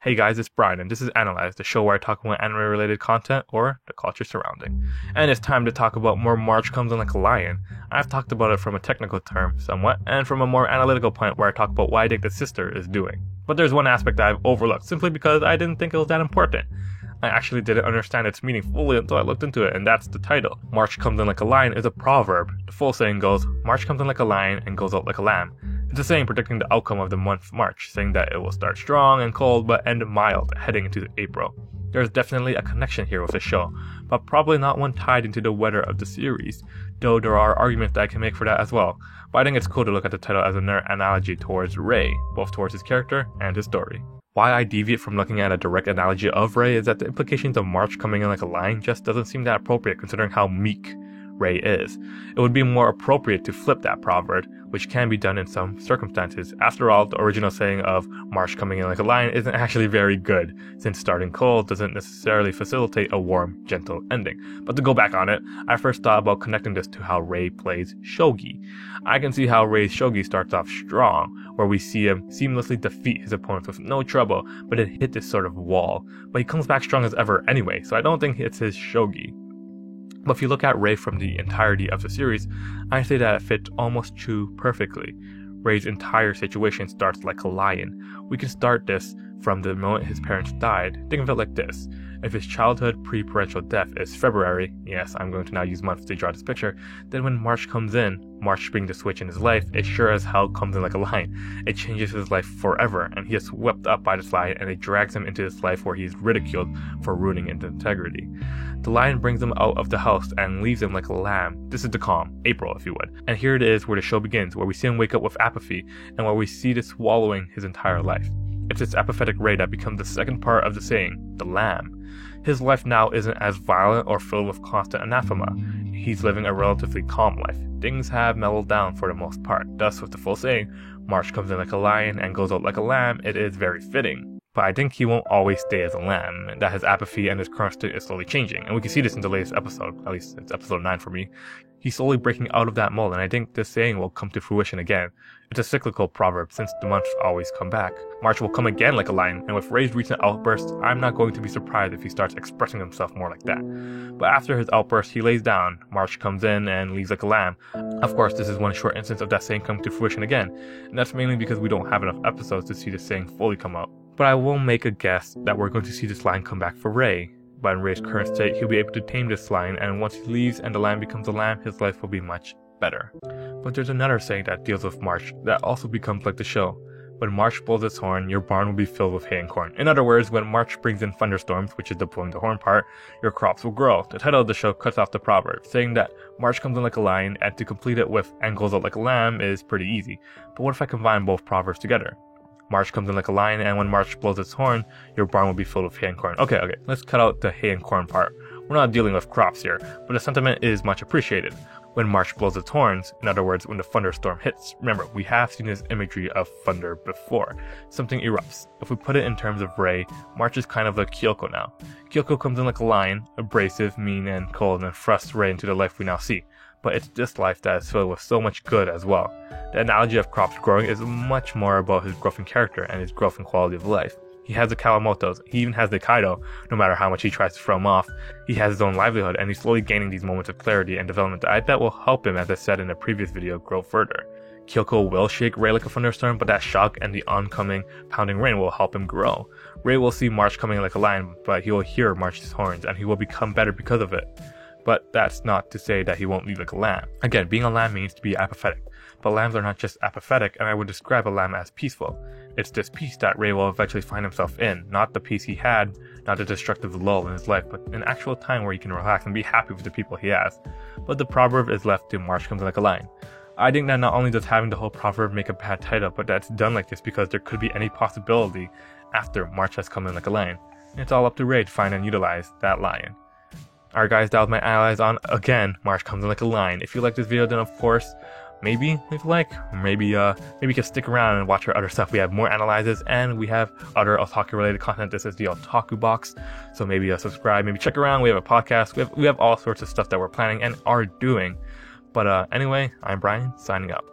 Hey guys, it's Brian, and this is Analyze, the show where I talk about anime-related content or the culture surrounding. And it's time to talk about more March Comes In Like a Lion. I've talked about it from a technical term, somewhat, and from a more analytical point where I talk about what I think the sister is doing. But there's one aspect that I've overlooked, simply because I didn't think it was that important. I actually didn't understand its meaning fully until I looked into it, and that's the title. March Comes In Like a Lion is a proverb. The full saying goes, March comes in like a lion and goes out like a lamb. It's a saying predicting the outcome of the month March, saying that it will start strong and cold but end mild heading into April. There's definitely a connection here with the show, but probably not one tied into the weather of the series, though there are arguments that I can make for that as well. But I think it's cool to look at the title as another analogy towards Rei, both towards his character and his story. Why I deviate from looking at a direct analogy of Rei is that the implications of March coming in like a lion just doesn't seem that appropriate considering how meek Rei is. It would be more appropriate to flip that proverb, which can be done in some circumstances. After all, the original saying of March coming in like a lion isn't actually very good, since starting cold doesn't necessarily facilitate a warm, gentle ending. But to go back on it, I first thought about connecting this to how Rei plays shogi. I can see how Rei's shogi starts off strong, where we see him seamlessly defeat his opponents with no trouble, but then hit this sort of wall. But he comes back strong as ever anyway, so I don't think it's his shogi. But if you look at Rei from the entirety of the series, I say that it fits almost too perfectly. Rei's entire situation starts like a lion. We can start this from the moment his parents died. Think of it like this. If his childhood pre-parental death is February, yes, I'm going to now use months to draw this picture, then when March comes in, March being the switch in his life, it sure as hell comes in like a lion. It changes his life forever, and he is swept up by this lion, and it drags him into this life where he is ridiculed for ruining his integrity. The lion brings him out of the house and leaves him like a lamb. This is the calm, April if you would. And here it is where the show begins, where we see him wake up with apathy, and where we see this swallowing his entire life. It's this apathetic Rei that becomes the second part of the saying, the lamb. His life now isn't as violent or filled with constant anathema. He's living a relatively calm life. Things have mellowed down for the most part. Thus, with the full saying, March comes in like a lion and goes out like a lamb, it is very fitting. But I think he won't always stay as a lamb, and that his apathy and his current state is slowly changing. And we can see this in the latest episode, at least it's episode 9 for me. He's slowly breaking out of that mold, and I think this saying will come to fruition again. It's a cyclical proverb, since the months always come back. March will come again like a lion, and with Rei's recent outbursts, I'm not going to be surprised if he starts expressing himself more like that. But after his outburst, he lays down, March comes in and leaves like a lamb. Of course, this is one short instance of that saying coming to fruition again, and that's mainly because we don't have enough episodes to see this saying fully come out. But I will make a guess that we're going to see this lion come back for Rei. But in Rei's current state, he'll be able to tame this lion, and once he leaves and the lion becomes a lamb, his life will be much better. But there's another saying that deals with March that also becomes like the show. When March blows its horn, your barn will be filled with hay and corn. In other words, when March brings in thunderstorms, which is the blowing the horn part, your crops will grow. The title of the show cuts off the proverb, saying that March comes in like a lion, and to complete it with and goes out like a lamb is pretty easy. But what if I combine both proverbs together? March comes in like a lion, and when March blows its horn, your barn will be filled with hay and corn. Okay, let's cut out the hay and corn part. We're not dealing with crops here, but the sentiment is much appreciated. When March blows its horns, in other words, when the thunderstorm hits, remember, we have seen this imagery of thunder before. Something erupts. If we put it in terms of Rei, March is kind of like Kyoko now. Kyoko comes in like a lion, abrasive, mean, and cold, and thrusts Rei into the life we now see. But it's this life that is filled with so much good as well. The analogy of crops growing is much more about his growth in character and his growth in quality of life. He has the Kawamotos, he even has the Kaido, no matter how much he tries to throw him off. He has his own livelihood, and he's slowly gaining these moments of clarity and development that I bet will help him, as I said in a previous video, grow further. Kyoko will shake Rei like a thunderstorm, but that shock and the oncoming pounding rain will help him grow. Rei will see March coming like a lion, but he will hear March's horns, and he will become better because of it. But that's not to say that he won't leave like a lamb. Again, being a lamb means to be apathetic. But lambs are not just apathetic, and I would describe a lamb as peaceful. It's this peace that Rei will eventually find himself in, not the peace he had, not the destructive lull in his life, but an actual time where he can relax and be happy with the people he has. But the proverb is left to March comes in like a lion. I think that not only does having the whole proverb make a bad title, but that it's done like this because there could be any possibility after March has come in like a lion. It's all up to Rei to find and utilize that lion. Alright guys, that was my allies on, again, March comes in like a lion. If you like this video, then of course, maybe leave a like, maybe you can stick around and watch our other stuff. We have more analyzes, and we have other otaku related content. This is the Otaku Box, so maybe subscribe, maybe check around. We have a podcast, we have all sorts of stuff that we're planning and are doing. But anyway, I'm Brian, signing up.